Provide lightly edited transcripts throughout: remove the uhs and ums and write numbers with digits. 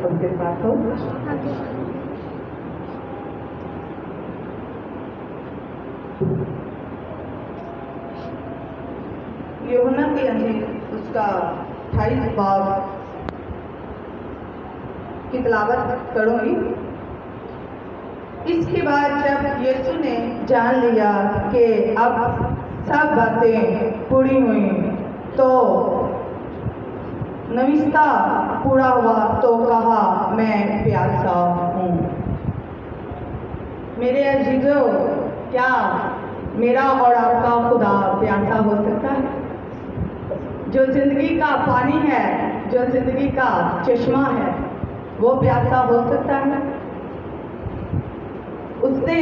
सबके साथ हो। यूहन्ना की अंजील उसका 28 बाब की तिलावत करूंगी। इसके बाद जब यीशु ने जान लिया कि अब सब बातें पूरी हुई तो नविस्ता पूरा हुआ तो कहा, मैं प्यासा हूँ। मेरे अजीजों, क्या मेरा और आपका खुदा प्यासा हो सकता है? जो जिंदगी का पानी है, जो जिंदगी का चश्मा है, वो प्यासा हो सकता है? उसने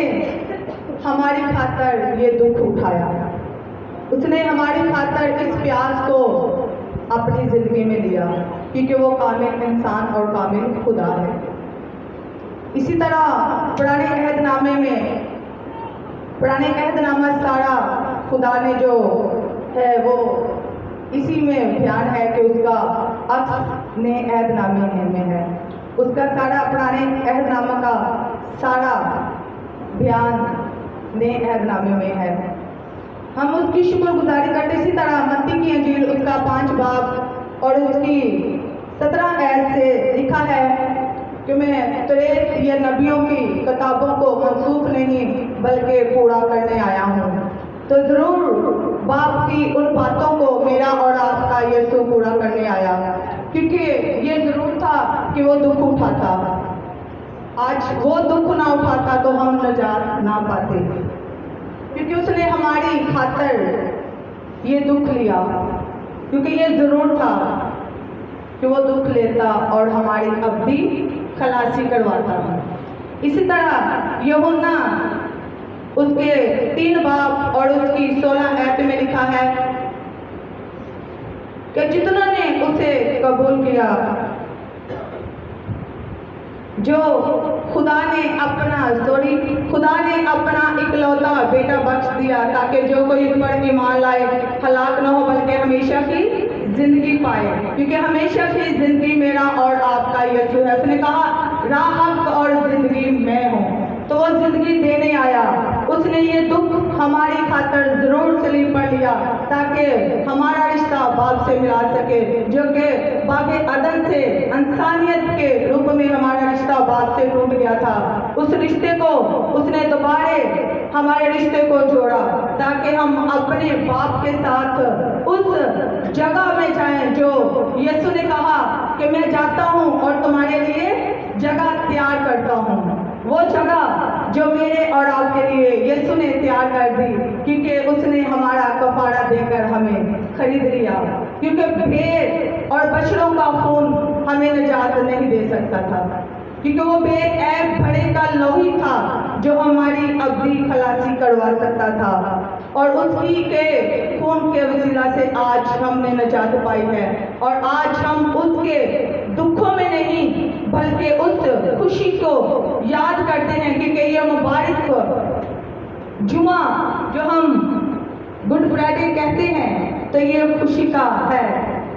हमारी खातर ये दुख उठाया, उसने हमारी खातर इस प्यास को अपनी जिंदगी में लिया, क्योंकि वो कामिल इंसान और कामिल खुदा है। इसी तरह पुराने अहदनामा सारा खुदा ने जो है वो इसी में बयान है कि उसका अक्स नए अहदनामे में है। उसका सारा पुराने अहदनामा का सारा बयान नए अहदनामे में है। हम उसकी शुक्रगुजारी करते। इसी तरह मत्ती की अंजील उसका 5 बाब और उसकी 17 आयत से लिखा है कि मैं तौरात या नबियों की किताबों को मनसूख नहीं बल्कि पूरा करने आया हूँ। तो ज़रूर बाप की उन बातों को मेरा और आपका यीशु पूरा करने आया, क्योंकि ये ज़रूर था कि वो दुख उठाता। आज वो दुख ना उठाता तो हम नजात ना पाते, क्योंकि उसने हमारी खातर ये दुख लिया, क्योंकि ये ज़रूर था कि वो दुख लेता और हमारी अब्दी खलासी करवाता। इसी तरह यूहन्ना उसके 3 बाब और उसकी 16 आयत में लिखा है कि जितनों ने उसे कबूल किया, जो खुदा ने अपना इकलौता बेटा बख्श दिया, ताकि जो कोई इस पर ईमान लाए हलाक न हो बल्कि हमेशा की जिंदगी पाए, क्योंकि हमेशा की जिंदगी मेरा और आपका यीशु है। उसने कहा, राह, हक और जिंदगी मैं हूँ। तो वो जिंदगी देने आया। उसने ये दुख हमारी खातर जरूर सलीब पर लिया, ताकि हमारा रिश्ता बाप से मिला सके, जो कि बागे अदन से इंसानियत के रूप में हमारा रिश्ता बाप से टूट गया था। उस रिश्ते को उसने दोबारा हमारे रिश्ते को जोड़ा, ताकि हम अपने बाप के साथ उस जगह में जाएं जो यीशु ने कहा कि मैं जाता हूँ और तुम्हारे लिए जगह तैयार करता हूँ। वो जगह जो मेरे और आपके लिए यीशु ने तैयार कर दी, क्योंकि उसने हमारा कफारा देकर हमें खरीद लिया, क्योंकि भेड़ और बछड़ों का खून हमें निजात नहीं दे सकता था, क्योंकि वो बेऐब बड़े का लहू था जो हमारी अब्दी खलासी करवा सकता था। और उसी के खून के वसीला से आज हमने निजात पाई है, और आज हम उसके दुखों में नहीं बल्कि उस खुशी को याद करते हैं, क्योंकि ये मुबारक जुमा जो हम गुड फ्राइडे कहते हैं, तो ये खुशी का है।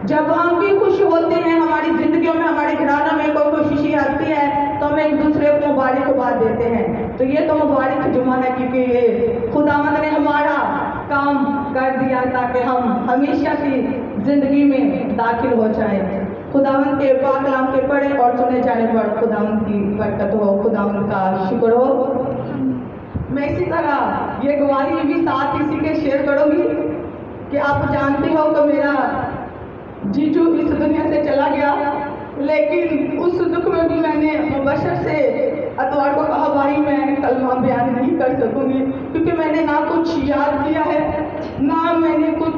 जब हम भी खुश होते हैं, हमारी जिंदगियों में, हमारे घरानों में कोई खुशी आती है, तो हम एक दूसरे को मुबारकबाद देते हैं। तो ये तो मुबारक जुमा है, क्योंकि ये खुदावंद ने हमारा काम कर दिया ताकि हम हमेशा की जिंदगी में दाखिल हो जाएं। खुदावंद के पाक कलाम के पढ़े और सुने जाने पर खुदावंद की बरकत हो, खुदावंद का शुक्र हो। मैं इसी तरह ये गवाही भी साथ इसी के शेयर करूंगी कि आप जानते हो कि मेरा जीजू इस दुनिया से चला गया, लेकिन उस दुख में भी मैंने मुबशर से अतवार को कहा, भाई मैं कलमा बयान नहीं कर सकूंगी, क्योंकि मैंने ना कुछ याद किया है, ना मैंने कुछ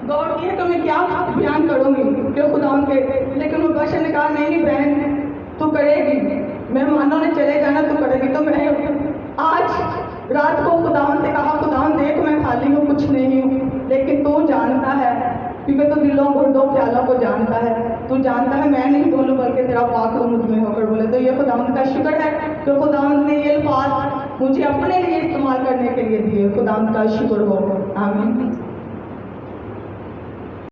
गौर किया कि मैं क्या बयान करूंगी कि खुदा उनके। लेकिन मुबशर ने कहा, नहीं बहन तू करेगी, मेहमानों ने चले जाना, तू करेगी। तो मैं आज रात को खुदावन से कहा, खुदावन देख मैं खाली हूँ, कुछ नहीं हूँ, लेकिन तू जानता है, क्योंकि तू दिलों गुर्दों ख्यालों को जानता है, तू जानता है मैं नहीं बोलूँ बल्कि तेरा पाक मुझ में होकर बोले। तो ये खुदावंद का शुक्र है कि खुदावंद ने ये अल्फाज मुझे अपने लिए इस्तेमाल करने के लिए दिए। खुदावंद का शुक्र हो, आमीन।